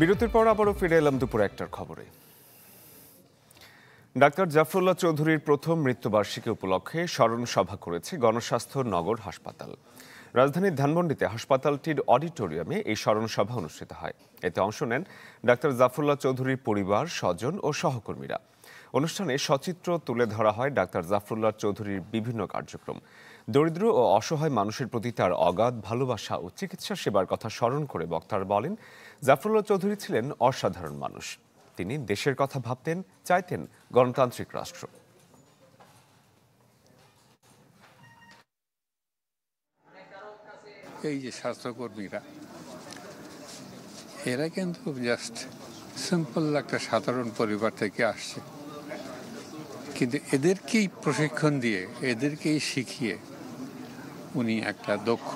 বিরতির পর আবারও ফিরে এলাম দুপুর ১টার খবরে। ডাক্তার জাফরুল্লাহ চৌধুরীর প্রথম মৃত্যুবার্ষিকী উপলক্ষে স্মরণ সভা করেছে গণস্বাস্থ্য নগর হাসপাতাল। রাজধানীর ধানমন্ডিতে হাসপাতালটির অডিটোরিয়ামে এই স্মরণ সভা অনুষ্ঠিত হয়। এতে অংশ নেন ডাক্তার জাফরুল্লাহ চৌধুরীর পরিবার, স্বজন ও সহকর্মীরা। অনুষ্ঠানে সচিত্র তুলে ধরা হয় ডাক্তার জাফরুল্লাহ চৌধুরীর বিভিন্ন কার্যক্রম। দরিদ্র ও অসহায় মানুষের প্রতি তার অগাধ ভালোবাসা ও চিকিৎসা সেবার কথা স্মরণ করে বক্তারা বলেন, জাফরুল্লাহ চৌধুরী ছিলেন অসাধারণ মানুষ। তিনি দেশের কথা ভাবতেন, চাইতেন গণতান্ত্রিক রাষ্ট্র। এই যে স্বাস্থ্যকর্মীরা, এরা কিন্তু জাস্ট সিম্পল একটা সাধারণ পরিবার থেকে আসছে, কিন্তু এদেরকেই প্রশিক্ষণ দিয়ে, এদেরকেই শিখিয়ে উনি একটা দক্ষ,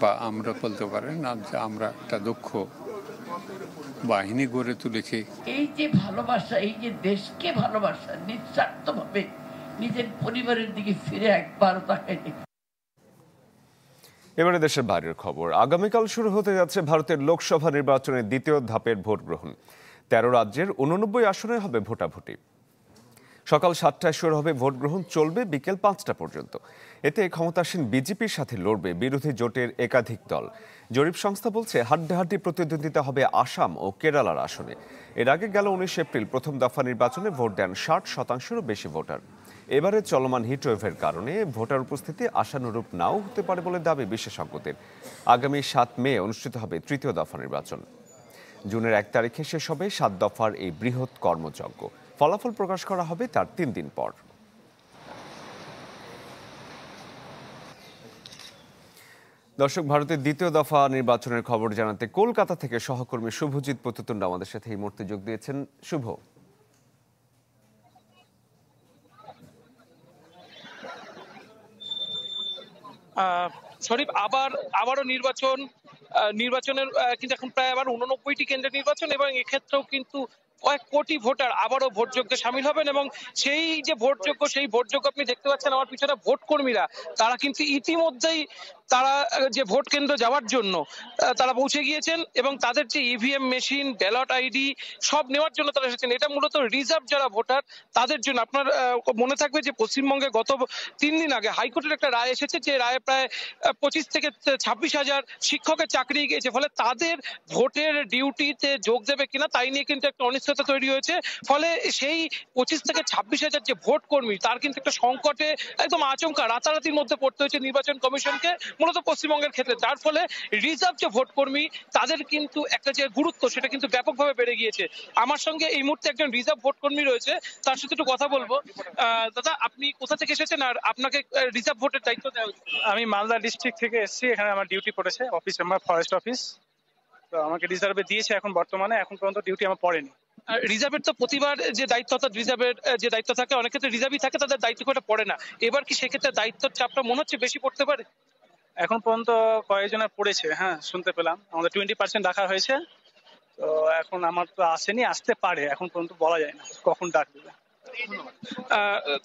বা আমরা বলতে পারেন না যে আমরা একটা দক্ষ বাহিনী গড়ে তুলেছি। এই যে ভালোবাসা, এই যে দেশকে ভালোবাসা, নিঃস্বার্থভাবে নিজের পরিবারের দিকে ফিরে একবার তাকায়নি। এবারে দেশের বাইরের খবর। আগামীকাল শুরু হতে যাচ্ছে ভারতের লোকসভা নির্বাচনের দ্বিতীয় ধাপের ভোট গ্রহণ। ১৩ রাজ্যের ৮৯ আসনে হবে ভোটাভুটি। সকাল ৭টায় শুরু হবে ভোট গ্রহণ, চলবে বিকেল ৫টা পর্যন্ত। এতে ক্ষমতাসীন বিজেপির সাথে লড়বে বিরোধী জোটের একাধিক দল। জরিপ সংস্থা বলছে, হাড্ডাহাড্ডি প্রতিদ্বন্দ্বিতা হবে আসাম ও কেরালার আসনে। এর আগে গেল ১৯ এপ্রিল প্রথম দফা নির্বাচনে ভোট দেন ৬০%-ও বেশি ভোটার। এবারে চলমান হিটওয়েভের কারণে ভোটার উপস্থিতি আশানুরূপ নাও হতে পারে বলে দাবি বিশেষজ্ঞদের। আগামী ৭ মে অনুষ্ঠিত হবে তৃতীয় দফা নির্বাচন। জুনের ১ তারিখে শেষ হবে ৭ দফার এই বৃহৎ কর্মযজ্ঞ। ফলাফল প্রকাশ করা হবে তার ৩ দিন পর। দর্শক, ভারতের দ্বিতীয় দফা নির্বাচনের খবর জানাতে কলকাতা থেকে সহকর্মী শুভজিৎ পতুতুণ্ড আমাদের সাথে এই মুহূর্তে যোগ দিয়েছেন। শুভ, শরীফ, আবারও নির্বাচনের কিন্তু এখন প্রায় আবার ৮৯টি কেন্দ্রের নির্বাচন, এবং এক্ষেত্রেও কিন্তু কয়েক কোটি ভোটার আবারও ভোটযজ্ঞে সামিল হবেন। এবং সেই যে ভোটযজ্ঞ আপনি দেখতে পাচ্ছেন আমার পিছনে, ভোট কর্মীরা তারা কিন্তু ইতিমধ্যেই তারা যে ভোট কেন্দ্র যাওয়ার জন্য তারা পৌঁছে গিয়েছেন, এবং তাদের যে ইভিএম মেশিন, ব্যালট আইডি সব নেওয়ার জন্য তারা এসেছেন। এটা মূলত রিজার্ভ যারা ভোটার তাদের জন্য। আপনার মনে থাকবে যে পশ্চিমবঙ্গে গত ৩ দিন আগে হাইকোর্টের একটা রায় এসেছে, যে রায়ে প্রায় ২৫ থেকে ২৬ হাজার শিক্ষকের চাকরি গিয়েছে। ফলে তাদের ভোটের ডিউটিতে যোগ দেবে কিনা তাই নিয়ে কিন্তু একটা অনিশ্চয়তা তৈরি হয়েছে। ফলে সেই ২৫ থেকে ২৬ হাজার যে ভোট কর্মী, তার কিন্তু একটা সংকটে একদম আচমকা রাতারাতির মধ্যে পড়তে হয়েছে নির্বাচন কমিশনকে, মূলত পশ্চিমবঙ্গের ক্ষেত্রে। যার ফলে রিজার্ভ যে ভোট কর্মী তাদের কিন্তু একটা যে গুরুত্ব, সেটা কিন্তু ব্যাপকভাবে বেড়ে গিয়েছে। আমার সঙ্গে এই মুহূর্তে একজন রিজার্ভ ভোট কর্মী রয়েছে, তার সাথে একটু কথা বলবো। দাদা, আপনি কোথা থেকে এসেছেন আর আপনাকে রিজার্ভ ভোটের দায়িত্ব দেওয়া হয়েছে? আমি মালদা ডিস্ট্রিক্ট থেকে এসেছি, এখানে আমার ডিউটি পড়েছে, অফিস আমার ফরেস্ট অফিস। তো আমাকে রিজার্ভে দিয়েছে এখন বর্তমানে, এখন পর্যন্ত ডিউটি আমার পড়েনি। রিজার্ভের তো প্রতিবার যে দায়িত্ব, অর্থাৎ রিজার্ভের যে দায়িত্ব থাকে, অনেক ক্ষেত্রে রিজার্ভই থাকে, তাদের দায়িত্ব করে পড়ে না। এবার কি সেক্ষেত্রে দায়িত্বের চাপটা মনে হচ্ছে বেশি পড়তে পারে? এখন পর্যন্ত কয়েকজনের পড়েছে, হ্যাঁ শুনতে পেলাম, আমাদের 20% রাখা হয়েছে। তো এখন আমার তো আসেনি, আসতে পারে, এখন পর্যন্ত বলা যায় না কখন ডাক দেবে।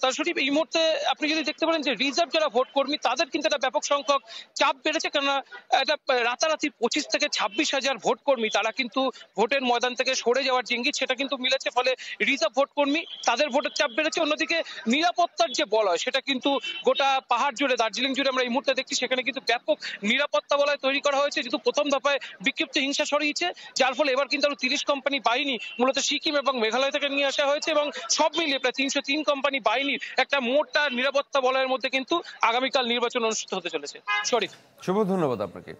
তার শরীফ, এই মুহূর্তে আপনি যদি দেখতে পারেন যে রিজার্ভ যারা ভোট কর্মী তাদের কিন্তু একটা ব্যাপক সংখ্যক চাপ বেড়েছে, কেননা এটা রাতারাতি ২৫ থেকে ২৬ হাজার ভোট কর্মী তারা কিন্তু ভোটের ময়দান থেকে সরে যাওয়ার যে ইঙ্গিত সেটা কিন্তু মিলেছে। ফলে রিজার্ভ ভোট কর্মী তাদের ভোটের চাপ বেড়েছে। অন্যদিকে নিরাপত্তার যে বলয়, সেটা কিন্তু গোটা পাহাড় জুড়ে, দার্জিলিং জুড়ে আমরা এই মুহূর্তে দেখছি, সেখানে কিন্তু ব্যাপক নিরাপত্তা বলয় তৈরি করা হয়েছে। যেহেতু প্রথম দফায় বিক্ষিপ্ত হিংসা সরিয়েছে, যার ফলে এবার কিন্তু আরো ৩০ কোম্পানি বাহিনী মূলত সিকিম এবং মেঘালয় থেকে নিয়ে আসা হয়েছে, এবং সব মিলিয়ে প্রায় ৩০৩ কোম্পানি বাহিনীর একটা মোটা নিরাপত্তা বলয়ের মধ্যে কিন্তু আগামীকাল নির্বাচন অনুষ্ঠিত হতে চলেছে। শরীফ, শুভ, ধন্যবাদ আপনাকে।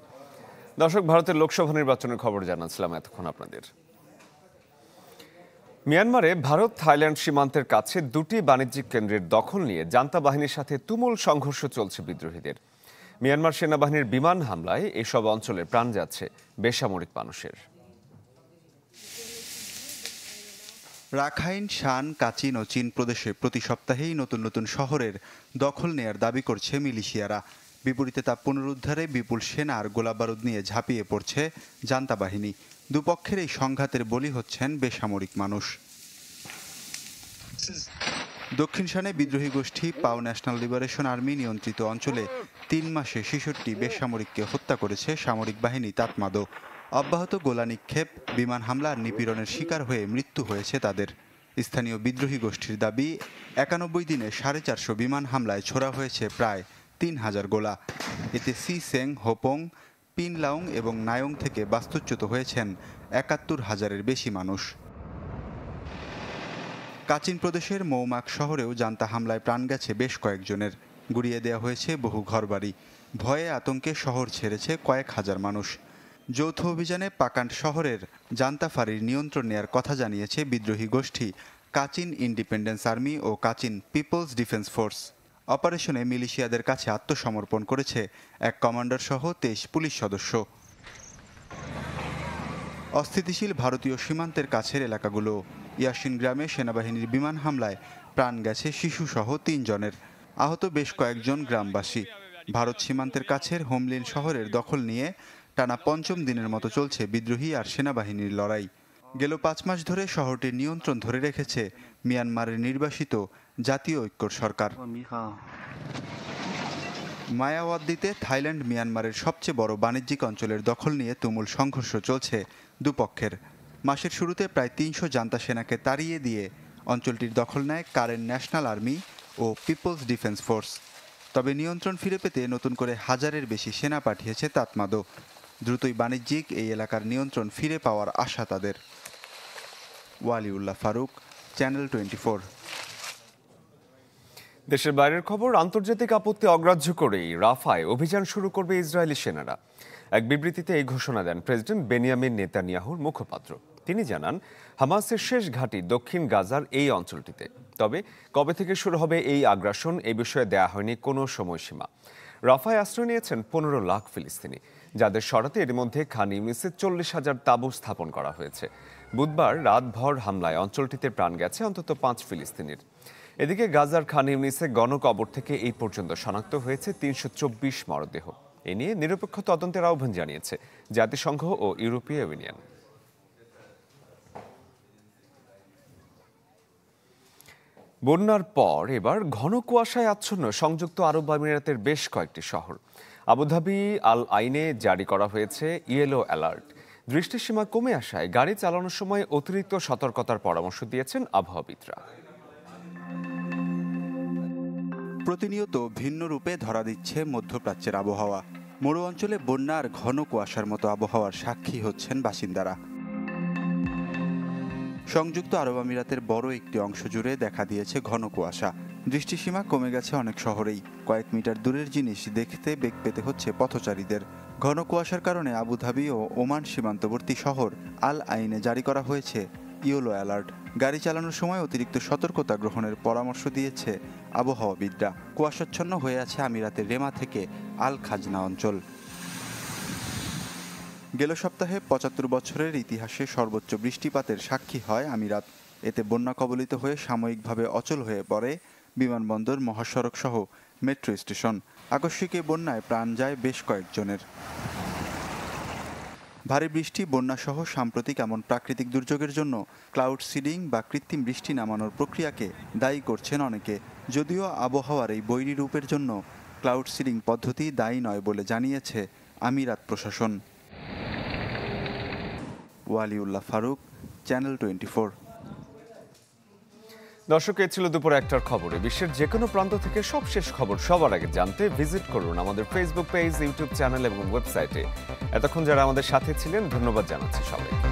দর্শক, ভারতের লোকসভা নির্বাচনের খবর জানাচ্ছিলাম এতক্ষণ আপনাদের। মিয়ানমারে ভারত থাইল্যান্ড সীমান্তের কাছে ২টি বাণিজ্যিক কেন্দ্রের দখল নিয়ে জান্তা বাহিনীর সাথে তুমুল সংঘর্ষ চলছে বিদ্রোহীদের। মিয়ানমার সেনাবাহিনীর বিমান হামলায় এসব অঞ্চলে প্রাণ যাচ্ছে বেসামরিক মানুষের। রাখাইন, শান, কাচিন ও চীন প্রদেশে প্রতি সপ্তাহেই নতুন নতুন শহরের দখল নেয়ার দাবি করছে মিলিশিয়ারা। বিপরীতে তা পুনরুদ্ধারে বিপুল সেনা আর গোলাবারুদ নিয়ে ঝাঁপিয়ে পড়ছে জান্তা বাহিনী। দুপক্ষের এই সংঘাতের বলি হচ্ছেন বেসামরিক মানুষ। দক্ষিণ শানে বিদ্রোহী গোষ্ঠী পাও ন্যাশনাল লিবারেশন আর্মি নিয়ন্ত্রিত অঞ্চলে ৩ মাসে ৬৬ বেসামরিককে হত্যা করেছে সামরিক বাহিনী তাতমাদো। অব্যাহত গোলা নিক্ষেপ, বিমান হামলা আর নিপীড়নের শিকার হয়ে মৃত্যু হয়েছে তাদের। স্থানীয় বিদ্রোহী গোষ্ঠীর দাবি, 91 দিনে 450 বিমান হামলায় ছোড়া হয়েছে প্রায় 3000 গোলা। এতে সিসেং, হোপং, পিনলাউং এবং নায়ং থেকে বাস্তুচ্যুত হয়েছেন 71,000-এর বেশি মানুষ। কাচিন প্রদেশের মৌমাক শহরেও জান্তা হামলায় প্রাণ গেছে বেশ কয়েকজনের। গুড়িয়ে দেওয়া হয়েছে বহু ঘরবাড়ি। ভয়ে আতঙ্কে শহর ছেড়েছে কয়েক হাজার মানুষ। যৌথ অভিযানে পাকান্ড শহরের জান্তা ফাঁড়ির নিয়ন্ত্রণ নেয়ার কথা জানিয়েছে বিদ্রোহী গোষ্ঠী কাচিন ইন্ডিপেন্ডেন্স আর্মি ও কাচিন পিপলস ডিফেন্স ফোর্স। অপারেশনে মিলিশিয়াদের কাছে আত্মসমর্পণ করেছে এক কমান্ডার সহ 23 পুলিশ সদস্য। অস্থিতিশীল ভারতীয় সীমান্তের কাছের এলাকাগুলো। ইয়াসিন গ্রামে সেনাবাহিনীর বিমান হামলায় প্রাণ গেছে শিশুসহ 3 জনের, আহত বেশ কয়েকজন গ্রামবাসী। ভারত সীমান্তের কাছের হোমলিন শহরের দখল নিয়ে টানা 5ম দিনের মতো চলছে বিদ্রোহী আর সেনাবাহিনীর লড়াই। গেল 5 মাস ধরে শহরটির নিয়ন্ত্রণ ধরে রেখেছে মিয়ানমারের নির্বাসিত জাতীয় ঐক্যর সরকার। মায়াওয়াদ্দিতে থাইল্যান্ড মিয়ানমারের সবচেয়ে বড় বাণিজ্যিক অঞ্চলের দখল নিয়ে তুমুল সংঘর্ষ চলছে দুপক্ষের। মাসের শুরুতে প্রায় 300 জান্তা সেনাকে তাড়িয়ে দিয়ে অঞ্চলটির দখল নেয় কারেন ন্যাশনাল আর্মি ও পিপলস ডিফেন্স ফোর্স। তবে নিয়ন্ত্রণ ফিরে পেতে নতুন করে 1000-এর বেশি সেনা পাঠিয়েছে তাতমাদো। দ্রুতই বাণিজ্যিক এই এলাকার নিয়ন্ত্রণ ফিরে পাওয়ার আশা তাদের। ওয়ালিউল্লাহ ফারুক, চ্যানেল 24। দেশের বাইরের খবর, আন্তর্জাতিক আপত্তি অগ্রাহ্য করেই রাফায় অভিযান শুরু করবে ইসরায়েলি সেনারা। এক বিবৃতিতে এই ঘোষণা দেন প্রেসিডেন্ট বেনিয়ামিন নেতানিয়াহুর মুখপাত্র। তিনি জানান, হামাসের শেষ ঘাঁটি দক্ষিণ গাজার এই অঞ্চলটিতে। তবে কবে থেকে শুরু হবে এই আগ্রাসন, এই বিষয়ে দেয়া হয়নি কোনো সময়সীমা। রাফায় আশ্রয় নিয়েছেন 15 লাখ ফিলিস্তিনি, যাদের সরাতে এর মধ্যে খান ইউনিসে 40,000 তাঁবু স্থাপন করা হয়েছে। বুধবার রাতভর হামলায় অঞ্চলটিতে প্রাণ গেছে অন্তত 5 ফিলিস্তিনির। এদিকে গাজার খান ইউনিসে গণকবর থেকে এই পর্যন্ত শনাক্ত হয়েছে 324 মরদেহ। এ নিয়ে নিরপেক্ষ তদন্তের আহ্বান জানিয়েছে জাতিসংঘ ও ইউরোপীয় ইউনিয়ন। বন্যার পর এবার ঘন কুয়াশায় আচ্ছন্ন সংযুক্ত আরব আমিরাতের বেশ কয়েকটি শহর। আবুধাবি আল আইনে জারি করা হয়েছে ইয়েলো অ্যালার্ট। দৃষ্টিসীমা কমে আসায় গাড়ি চালানোর সময় অতিরিক্ত সতর্কতার পরামর্শ দিয়েছেন আবহাওয়াবিদরা। প্রতিনিয়ত ভিন্ন রূপে ধরা দিচ্ছে মধ্যপ্রাচ্যের আবহাওয়া। মরু অঞ্চলে বন্যা আর ঘন কুয়াশার মতো আবহাওয়ার সাক্ষী হচ্ছেন বাসিন্দারা। সংযুক্ত আরব আমিরাতের বড় একটি অংশ জুড়ে দেখা দিয়েছে ঘন কুয়াশা। দৃষ্টিসীমা কমে গেছে অনেক শহরেই। কয়েক মিটার দূরের জিনিস দেখতে বেগ পেতে হচ্ছে পথচারীদের। ঘন কুয়াশার কারণে আবুধাবি ও ওমান সীমান্তবর্তী শহর আল আইনে জারি করা হয়েছে ইয়েলো অ্যালার্ট। গাড়ি চালানোর সময় অতিরিক্ত সতর্কতা গ্রহণের পরামর্শ দিয়েছে আবহাওয়াবিদরা। কুয়াশাচ্ছন্ন হয়ে আছে আমিরাতের রেমা থেকে আল খাজনা অঞ্চল। গেল সপ্তাহে 75 বছরের ইতিহাসে সর্বোচ্চ বৃষ্টিপাতের সাক্ষী হয় আমিরাত। এতে বন্যা কবলিত হয়ে সাময়িকভাবে অচল হয়ে পড়ে বিমানবন্দর, মহাসড়ক সহ মেট্রো স্টেশন। আকস্মিক এই বন্যায় প্রাণ যায় বেশ কয়েকজনের। ভারী বৃষ্টি, বন্যা সহ সাম্প্রতিক এমন প্রাকৃতিক দুর্যোগের জন্য ক্লাউড সিডিং বা কৃত্রিম বৃষ্টি নামানোর প্রক্রিয়াকে দায়ী করছেন অনেকে। যদিও আবহাওয়ার এই বৈরী রূপের জন্য ক্লাউড সিডিং পদ্ধতি দায়ী নয় বলে জানিয়েছে আমিরাত প্রশাসন। ওয়ালিউল্লাহ ফারুক, চ্যানেল 24। দর্শক, এ ছিল দুপুর 1টার খবরে। বিশ্বের যে কোনো প্রান্ত থেকে সবশেষ খবর সবার আগে জানতে ভিজিট করুন আমাদের ফেসবুক পেজ, ইউটিউব চ্যানেল এবং ওয়েবসাইটে। এতক্ষণ যারা আমাদের সাথে ছিলেন ধন্যবাদ জানাচ্ছি সবাইকে।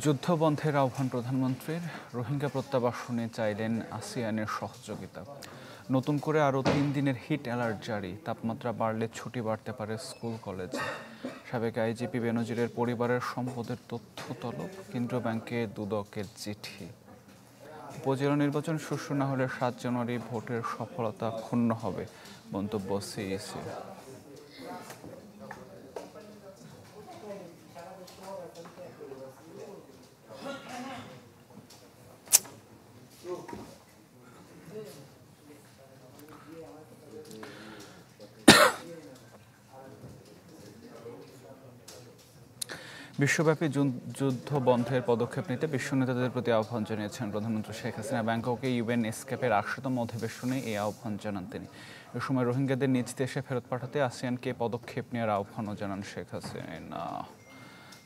যুদ্ধবন্ধের আহ্বান প্রধানমন্ত্রীর। রোহিঙ্গা প্রত্যাবাসনে চাইলেন আসিয়ানের সহযোগিতা। নতুন করে আরও 3 দিনের হিট অ্যালার্ট জারি। তাপমাত্রা বাড়লে ছুটি বাড়তে পারে স্কুল কলেজে। সাবেক আইজিপি বেনজিরের পরিবারের সম্পদের তথ্য তলব। কেন্দ্রীয় ব্যাংকে দুদকের চিঠি। উপজেলা নির্বাচন সুষ্ঠু না হলে 7 জানুয়ারি ভোটের সফলতা ক্ষুণ্ণ হবে, মন্তব্য সিইসি। বিশ্বব্যাপী যুদ্ধ বন্ধের পদক্ষেপ নিতে বিশ্ব নেতাদের প্রতি আহ্বান জানিয়েছেন প্রধানমন্ত্রী শেখ হাসিনা। ব্যাংককে ইউএন এসকেপের ৮০তম অধিবেশনে এই আহ্বান জানান তিনি। এ সময় রোহিঙ্গাদের নিজ দেশে ফেরত পাঠাতে আসিয়ানকে পদক্ষেপ নেওয়ার আহ্বানও জানান শেখ হাসিনা।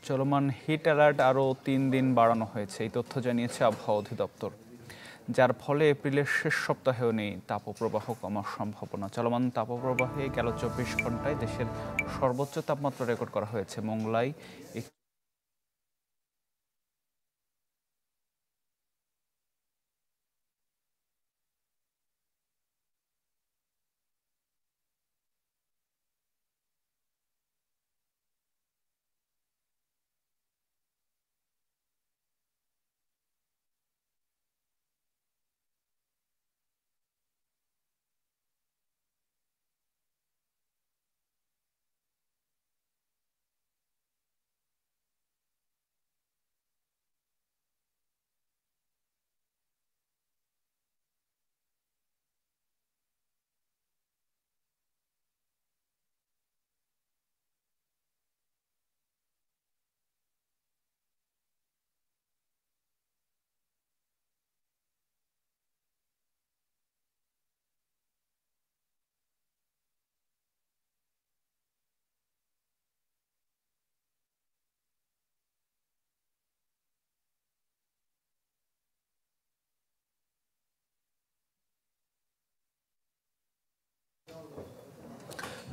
চলমান হিট অ্যালার্ট আরও 3 দিন বাড়ানো হয়েছে, এই তথ্য জানিয়েছে আবহাওয়া অধিদপ্তর, যার ফলে এপ্রিলের শেষ সপ্তাহেও নেই তাপপ্রবাহ কমার সম্ভাবনা। চলমান তাপপ্রবাহে গেল 24 ঘন্টায় দেশের সর্বোচ্চ তাপমাত্রা রেকর্ড করা হয়েছে মোংলায়।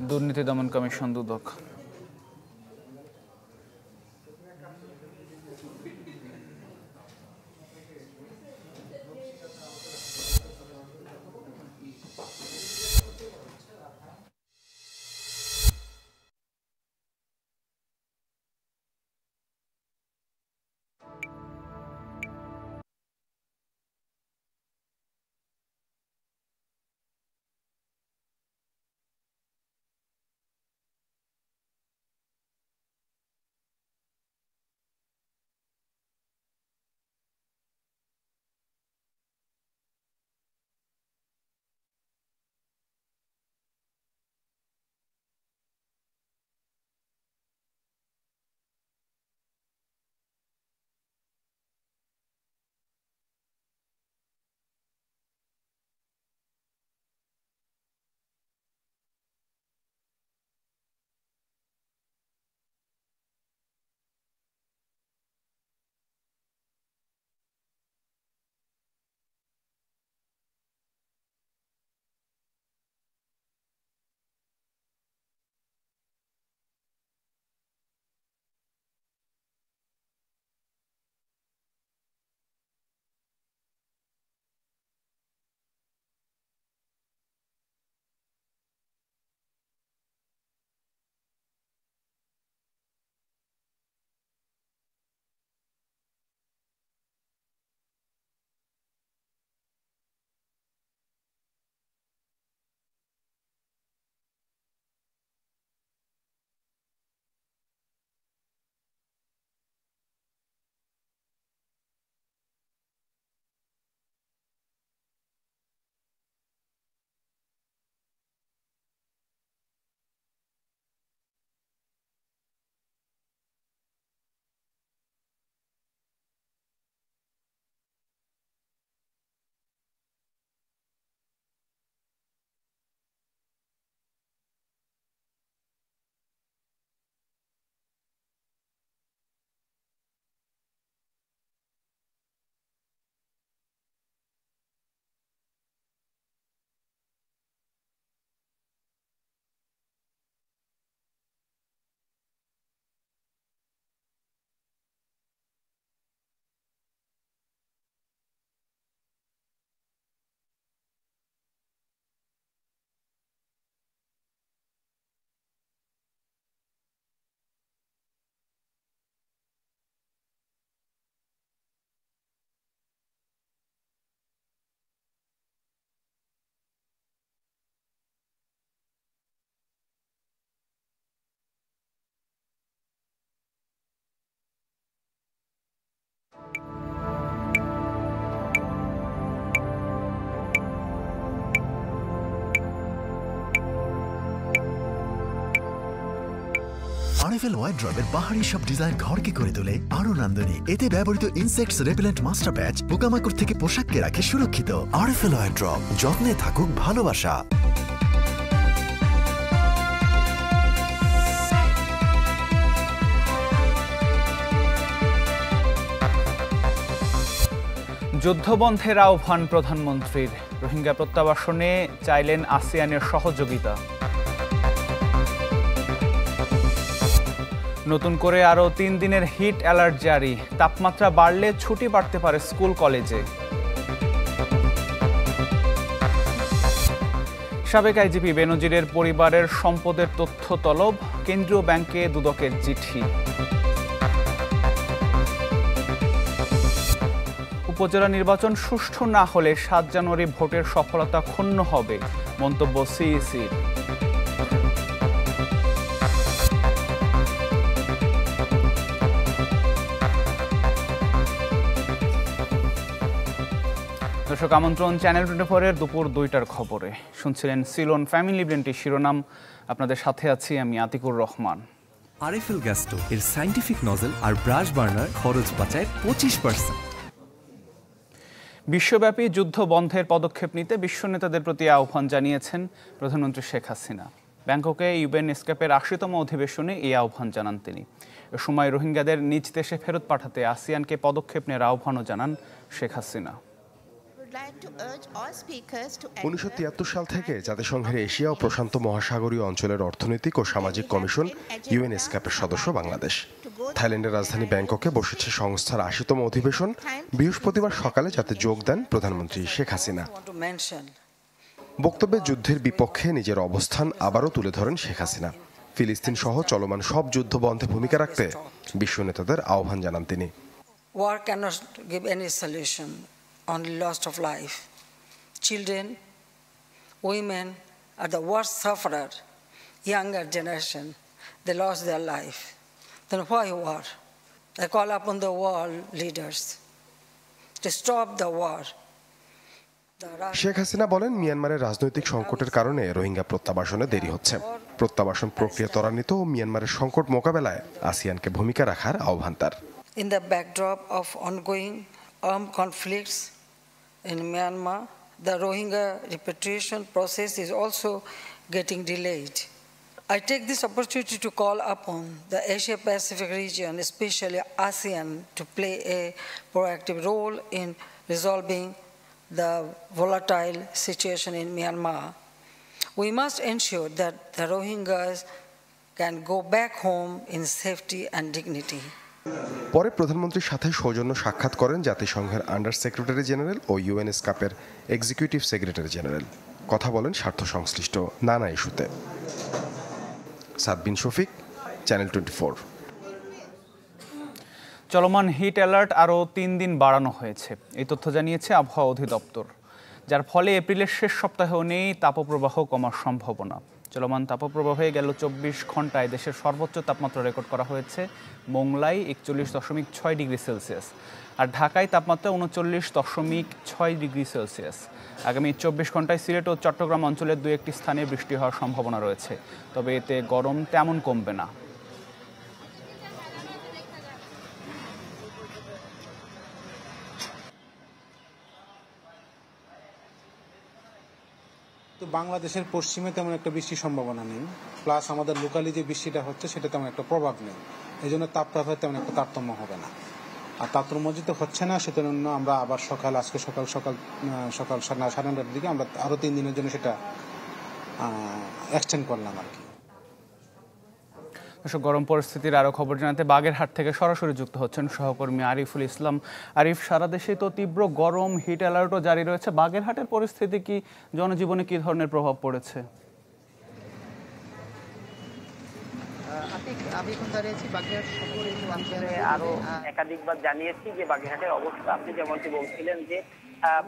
দুর্নীতি দমন কমিশন দুদক। আরএফএল ওয়াইড্রবের বাহারি সব ডিজাইন ঘরকে করে তোলে আরো নান্দনিক। এতে ব্যবহৃত ইনসেক্টস রেপেলেন্ট মাস্টার প্যাচ পোকামাকড় থেকে পোশাককে রাখে সুরক্ষিত। আরএফএল ওয়াইড্রব, যত্নে থাকুক ভালোবাসা। যুদ্ধবন্ধের আহ্বান প্রধানমন্ত্রীর। রোহিঙ্গা প্রত্যাবাসনে চাইলেন আসিয়ানের সহযোগিতা। নতুন করে আরও 3 দিনের হিট অ্যালার্ট জারি। তাপমাত্রা বাড়লে ছুটি বাড়তে পারে স্কুল কলেজে। সাবেক আইজিপি বেনজিরের পরিবারের সম্পদের তথ্য তলব। কেন্দ্রীয় ব্যাংকে দুদকের চিঠি। উপজেলা নির্বাচন সুষ্ঠু না হলে 7 জানুয়ারি ভোটের সফলতা ক্ষুণ্ণ হবে, মন্তব্য সিইসির। দর্শক, আমন্ত্রণ চ্যানেল 24-এর দুপুর 2টার খবরে। শুনছিলেন সিলন ফ্যামিলি ব্লেন্ডের শিরোনাম। আপনাদের সাথে আছি আমি আতিকুর রহমান। আরএফএল গ্যাস্টো এর সায়েন্টিফিক নজল আর ব্রাশ বার্নার খরচ বাঁচায় 25%। বিশ্বব্যাপী যুদ্ধ বন্ধের পদক্ষেপ নিতে বিশ্ব নেতাদের প্রতি আহ্বান জানিয়েছেন প্রধানমন্ত্রী শেখ হাসিনা। ব্যাংককে ইউএন এসকেপের 80তম অধিবেশনে এই আহ্বান জানান তিনি। এ সময় রোহিঙ্গাদের নিজ দেশে ফেরত পাঠাতে আসিয়ানকে পদক্ষেপ নেওয়ার আহ্বানও জানান শেখ হাসিনা। 1973 সাল থেকে জাতিসংঘের এশিয়া ও প্রশান্ত মহাসাগরীয় অঞ্চলের অর্থনৈতিক ও সামাজিক কমিশন ইউএন এসকেপের সদস্য বাংলাদেশ। থাইল্যান্ডের রাজধানী ব্যাংককে বসেছে সংস্থার 80তম অধিবেশন। বৃহস্পতিবার সকালে যাতে যোগ দেন প্রধানমন্ত্রী শেখ হাসিনা। বক্তব্যে যুদ্ধের বিপক্ষে নিজের অবস্থান আবারও তুলে ধরেন শেখ হাসিনা। ফিলিস্তিন সহ চলমান সব যুদ্ধ বন্ধে ভূমিকা রাখতে বিশ্ব নেতাদের আহ্বান জানান তিনি। War cannot give any solution, only loss of life. Children, women are the worst sufferer. Younger generation, they lost their life. Then why war? I call upon the world leaders to stop the war. Sheikh Hasina বলেন, মিয়ানমারের রাজনৈতিক সংকটের কারণে রোহিঙ্গা প্রত্যাবাসনে দেরি হচ্ছে। প্রত্যাবাসন প্রক্রিয়া ত্বরান্বিত ও মিয়ানমারের সংকট মোকাবেলায় আসিয়ানকে ভূমিকা রাখার আহ্বান তার। In the backdrop of ongoing armed conflicts in Myanmar, the Rohingya repatriation process is also getting delayed. I take this opportunity to call upon the Asia-Pacific region, especially ASEAN, to play a proactive role in resolving the volatile situation in Myanmar. We must ensure that the Rohingyas can go back home in safety and dignity. পরে প্রধানমন্ত্রীর সাথে সৌজন্য সাক্ষাৎ করেন জাতিসংঘের under secretary general ও UN এসকেপের executive secretary general. কথা বলেন স্বার্থ সংশ্লিষ্ট নানা ইস্যুতে। সাদবিন শফিক, চ্যানেল 24। চলমান হিট অ্যালার্ট আরও 3 দিন বাড়ানো হয়েছে, এই তথ্য জানিয়েছে আবহাওয়া অধিদপ্তর, যার ফলে এপ্রিলের শেষ সপ্তাহেও নেই তাপপ্রবাহ কমার সম্ভাবনা। চলমান তাপপ্রবাহে গেল 24 ঘন্টায় দেশের সর্বোচ্চ তাপমাত্রা রেকর্ড করা হয়েছে মোংলায় 41.6 ডিগ্রি সেলসিয়াস, আর ঢাকায় তাপমাত্রা 39.6 ডিগ্রি সেলসিয়াস। আগামী 24 ঘন্টায় সিলেট ও চট্টগ্রাম অঞ্চলের 2-1টি স্থানে বৃষ্টি হওয়ার সম্ভাবনা রয়েছে, তবে এতে গরম তেমন কমবে না। তো বাংলাদেশের পশ্চিমে তেমন একটা বৃষ্টির সম্ভাবনা নেই, প্লাস আমাদের লোকালি যে বৃষ্টিটা হচ্ছে সেটা তেমন একটা প্রভাব নেই, এই জন্য তাপমাত্রায় তেমন একটা তারতম্য হবে না। আর তারতম্য যেহেতু হচ্ছে না, সেজন্য আমরা আবার আজকে সকাল 9:30টার দিকে আমরা আরো 3 দিনের জন্য সেটা এক্সটেন্ড করলাম আর কি। গরম পরিস্থিতির আরো খবর জানাতে বাগেরহাট থেকে সরাসরি যুক্ত হচ্ছেন সহকর্মী আরিফুল ইসলাম। আরিফ, সারা দেশে তো তীব্র গরম, হিট অ্যালার্টও জারি রয়েছে। বাগেরহাটের পরিস্থিতি কি, জনজীবনে কি ধরনের প্রভাব পড়েছে? আমি এখন দাঁড়িয়েছি বাগেরহাট শহরে, আরো একাধিকবার জানিয়েছি যে বাগেরহাটের অবস্থা আপনি যেমনটি বলছিলেন যে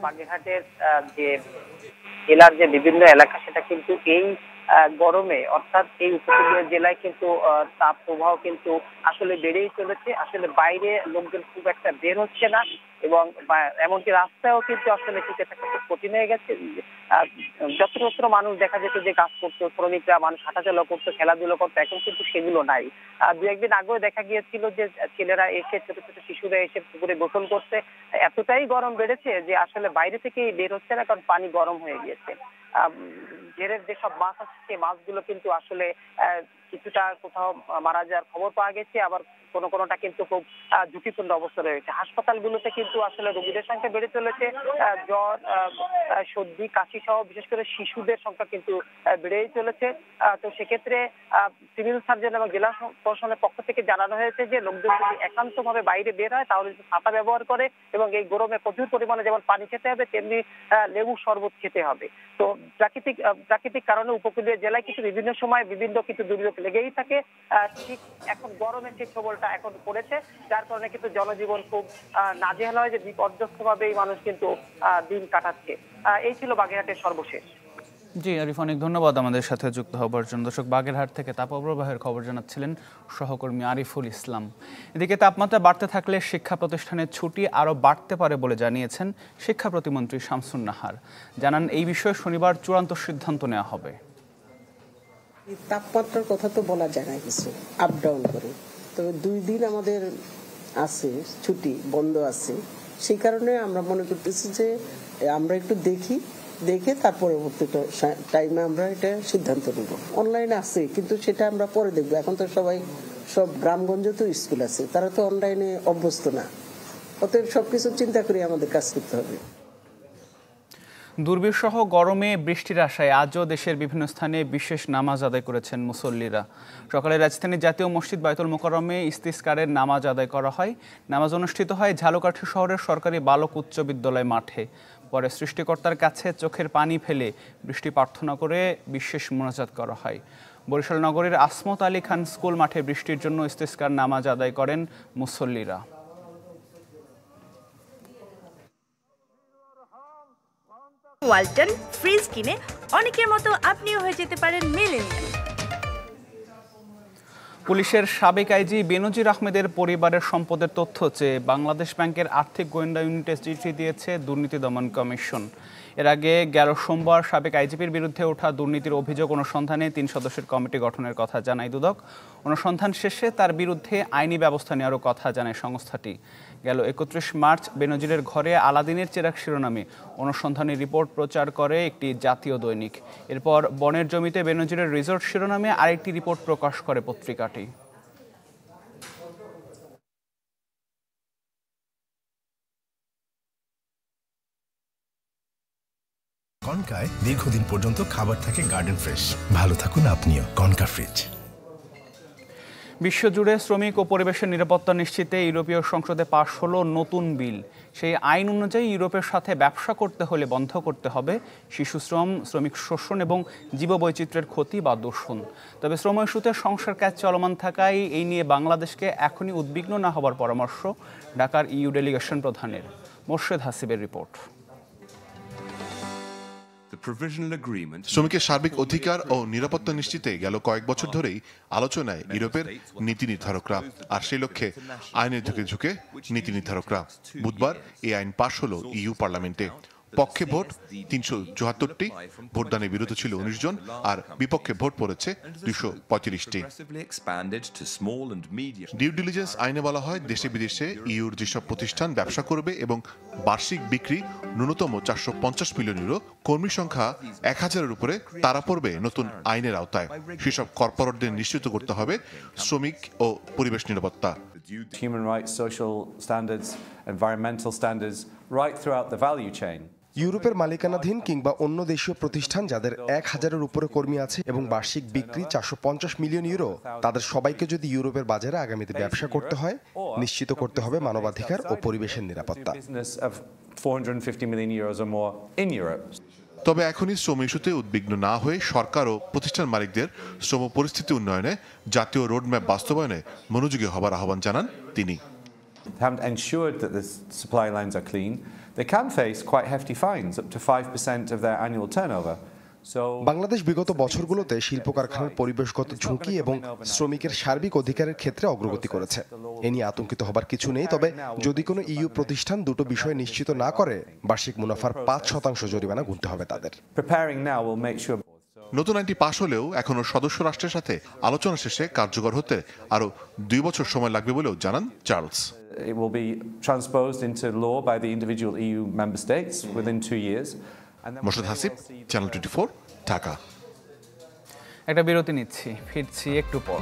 বাগেরহাটের যে জেলার যে বিভিন্ন এলাকা সেটা কিন্তু এই গরমে অর্থাৎ এই উপকূলীয় জেলায় কিন্তু তাপ প্রবাহ কিন্তু আসলে বেড়েই চলেছে। আসলে বাইরে লোকজন খুব একটা বের হচ্ছে না, এবং এমনকি রাস্তায়ও কিন্তু আসলে টিকে থাকা খুব কঠিন হয়ে গেছে। যত্রতত্র মানুষ দেখা যেত যে কাজ করতো, শ্রমিকরা মানুষ হাঁটাচলা করতো, খেলাধুলো করতো, এখন কিন্তু সেগুলো নাই। দু একদিন আগেও দেখা গিয়েছিল যে ছেলেরা এসে, ছোট ছোট শিশুরা এসে পুকুরে গোসল করতে, এতটাই গরম বেড়েছে যে আসলে বাইরে থেকেই বের হচ্ছে না, কারণ পানি গরম হয়ে গিয়েছে। জেরের যেসব মাছ আছে সেই মাছগুলো কিন্তু আসলে কিছুটা কোথাও মারা যাওয়ার খবর পাওয়া গেছে, আবার কোনোটা কিন্তু খুব ঝুঁকিপূর্ণ অবস্থা রয়েছে। হাসপাতালগুলোতে কিন্তু আসলে রোগীদের সংখ্যা বেড়ে চলেছে। জ্বর, সর্দি, কাশি সহ বিশেষ করে শিশুদের সংখ্যা কিন্তু বেড়েই চলেছে। তো সেক্ষেত্রে সিভিল সার্জন এবং জেলা প্রশাসনের পক্ষ থেকে জানানো হয়েছে যে লোকজন যদি একান্তভাবে বাইরে বের হয় তাহলে ছাতা ব্যবহার করে এবং এই গরমে প্রচুর পরিমাণে যেমন পানি খেতে হবে তেমনি লেবু শরবত খেতে হবে। তো প্রাকৃতিক কারণে উপকূলীয় জেলায় কিছু বিভিন্ন সময় বিভিন্ন কিছু দুর্যোগ লেগেই থাকে। ঠিক এখন গরমের যে প্রবলটা এখন পড়েছে, যার কারণে কিন্তু জনজীবন খুব নাজেহাল হয়, যে বিপর্যস্ত ভাবেই মানুষ কিন্তু দিন কাটাচ্ছে। এই ছিল বাগেরহাটের সর্বশেষ। জি আরিফ, অনেক ধন্যবাদ আমাদের সাথে যুক্ত হবার জন্য। দর্শক, বাগেরহাট থেকে তাপপ্রবাহের খবর জানাচ্ছিলেন সহকর্মী আরিফুল ইসলাম। এদিকে তাপমাত্রা বাড়তে থাকলে শিক্ষা প্রতিষ্ঠানের ছুটি আরও বাড়তে পারে বলে জানিয়েছেন শিক্ষা প্রতিমন্ত্রী শামসুন নাহার। জানান, এই বিষয়ে শনিবার চূড়ান্ত সিদ্ধান্ত নেওয়া হবে। তাপমাত্রার কথা তো বলা যায় না কিছু, আপ ডাউন করে, তবে 2 দিন আমাদের আছে ছুটি, বন্ধ আছে। সেই কারণে আমরা মনে করতেছি যে আমরা একটু দেখে তার পরবর্তী টাইমে আমরা এটা সিদ্ধান্ত নেব। অনলাইনে আছে কিন্তু সেটা আমরা পরে দেখবো। এখন তো সব গ্রামগঞ্জে তো স্কুল আছে, তারা তো অনলাইনে অভ্যস্ত না, অতএব সবকিছু চিন্তা করে আমাদের কাজ করতে হবে। দুর্বিষহ গরমে বৃষ্টির আশায় আজও দেশের বিভিন্ন স্থানে বিশেষ নামাজ আদায় করেছেন মুসল্লিরা। সকালে রাজধানীর জাতীয় মসজিদ বায়তুল মোকাররমে ইস্তিসকারের নামাজ আদায় করা হয়। নামাজ অনুষ্ঠিত হয় ঝালকাঠি শহরের সরকারি বালক উচ্চ বিদ্যালয় মাঠে। পরে সৃষ্টিকর্তার কাছে চোখের পানি ফেলে বৃষ্টি প্রার্থনা করে বিশেষ মোনাজাত করা হয়। বরিশাল নগরীর আসমত আলী খান স্কুল মাঠে বৃষ্টির জন্য ইস্তিসকার নামাজ আদায় করেন মুসল্লিরা। ওয়ালটন ফ্রিজ কিনে অনেকের মতো আপনিও হয়ে যেতে পারেন মিলেনিয়াল। পুলিশের সাবেক আইজি বেনজির আহমেদের পরিবারের সম্পদের তথ্য চেয়ে বাংলাদেশ ব্যাংকের আর্থিক গোয়েন্দা ইউনিটে চিঠি দিয়েছে দুর্নীতি দমন কমিশন। এর আগে গেল সোমবার সাবেক আইজিপির বিরুদ্ধে ওঠা দুর্নীতির অভিযোগ অনুসন্ধানে 3 সদস্যের কমিটি গঠনের কথা জানায় দুদক। অনুসন্ধান শেষে তার বিরুদ্ধে আইনি ব্যবস্থা নেওয়ারও কথা জানায় সংস্থাটি। গেল 31 মার্চ বেনজিরের ঘরে আলাদিনের চেরাগ শিরোনামে অনুসন্ধানী রিপোর্ট প্রচার করে একটি জাতীয় দৈনিক। এরপর বনের জমিতে বেনজিরের রিসোর্ট শিরোনামে আরেকটি রিপোর্ট প্রকাশ করে পত্রিকাটি। কনকায় দীর্ঘদিন পর্যন্ত খাবার থাকে গার্ডেন ফ্রেশ। ভালো থাকুন আপনিও। Concha fridge. বিশ্বজুড়ে শ্রমিক ও পরিবেশের নিরাপত্তা নিশ্চিতে ইউরোপীয় সংসদে পাশ হলো নতুন বিল। সেই আইন অনুযায়ী ইউরোপের সাথে ব্যবসা করতে হলে বন্ধ করতে হবে শিশুশ্রম, শ্রমিক শোষণ এবং জীববৈচিত্র্যের ক্ষতি বা দূষণ। তবে শ্রম ইস্যুতে সংসার কাজ চলমান থাকায় এই নিয়ে বাংলাদেশকে এখনই উদ্বিগ্ন না হবার পরামর্শ ঢাকার ইইউ ডেলিগেশন প্রধানের। মোর্শেদ হাসিবের রিপোর্ট। শ্রমিকের সার্বিক অধিকার ও নিরাপত্তা নিশ্চিতে গেল কয়েক বছর ধরেই আলোচনায় ইউরোপের নীতি নির্ধারকরা, আর সেই লক্ষ্যে আইনের ঝুঁকে নীতি নির্ধারকরা। বুধবার এই আইন পাশ হলো ইইউ পার্লামেন্টে। পক্ষে ভোট 374টি, ভোটদানের বিরুদ্ধে ছিল 19 জন, আর বিপক্ষে ভোট পড়েছে 235টি। ডিউ ডিলিজেন্স আইনে বলা হয় দেশে বিদেশে ইইউর যেসব প্রতিষ্ঠান ব্যবসা করবে এবং বার্ষিক বিক্রি ন্যূনতম 450 মিলিয়ন ইউরো, কর্মী সংখ্যা 1000-এর উপরে, তারা পড়বে নতুন আইনের আওতায়। সেসব কর্পোরেটদের নিশ্চিত করতে হবে শ্রমিক ও পরিবেশ নিরাপত্তা। Human rights, social standards, environmental standards, right throughout the value chain. ইউরোপের মালিকানাধীন কিংবা অন্য দেশীয় প্রতিষ্ঠান যাদের 1000-এর উপরে কর্মী আছে এবং বার্ষিক বিক্রি 450 মিলিয়ন ইউরো, তাদের সবাইকে যদি ইউরোপের বাজারে আগামীতে ব্যবসা করতে হয়, নিশ্চিত করতে হবে মানবাধিকার ও পরিবেশের নিরাপত্তা। তবে এখনই শ্রম ইস্যুতে উদ্বিগ্ন না হয়ে সরকার ও প্রতিষ্ঠান মালিকদের শ্রম পরিস্থিতি উন্নয়নে জাতীয় রোডম্যাপ বাস্তবায়নে মনোযোগী হবার আহ্বান জানান তিনি। Haven't ensured that the supply lines are clean, they can face quite hefty fines, up to 5% of their annual turnover. Bangladesh বিগত বছরগুলোতে শিল্প কারখানার পরিবেশগত ঝুঁকি এবং শ্রমিকের সার্বিক অধিকারের ক্ষেত্রে অগ্রগতি করেছে। এ নিয়ে আতঙ্কিত হবার কিছু নেই, তবে যদি কোনো ইইউ প্রতিষ্ঠান দুটো বিষয় নিশ্চিত না করে, বার্ষিক মুনাফার 5% জরিমানা গুনতে হবে তাদের। নতুন আইনটি পাশ হলেও এখনো সদস্য রাষ্ট্রের সাথে আলোচনা শেষে কার্যকর হতে আরো 2 বছর সময় লাগবে বলেও জানান Charles. It will be transposed into law by the individual EU member states within 2 years. Morshed Hasib, channel 24, Dhaka. একটা বিরতি নিচ্ছি, ফিরছি একটু পর।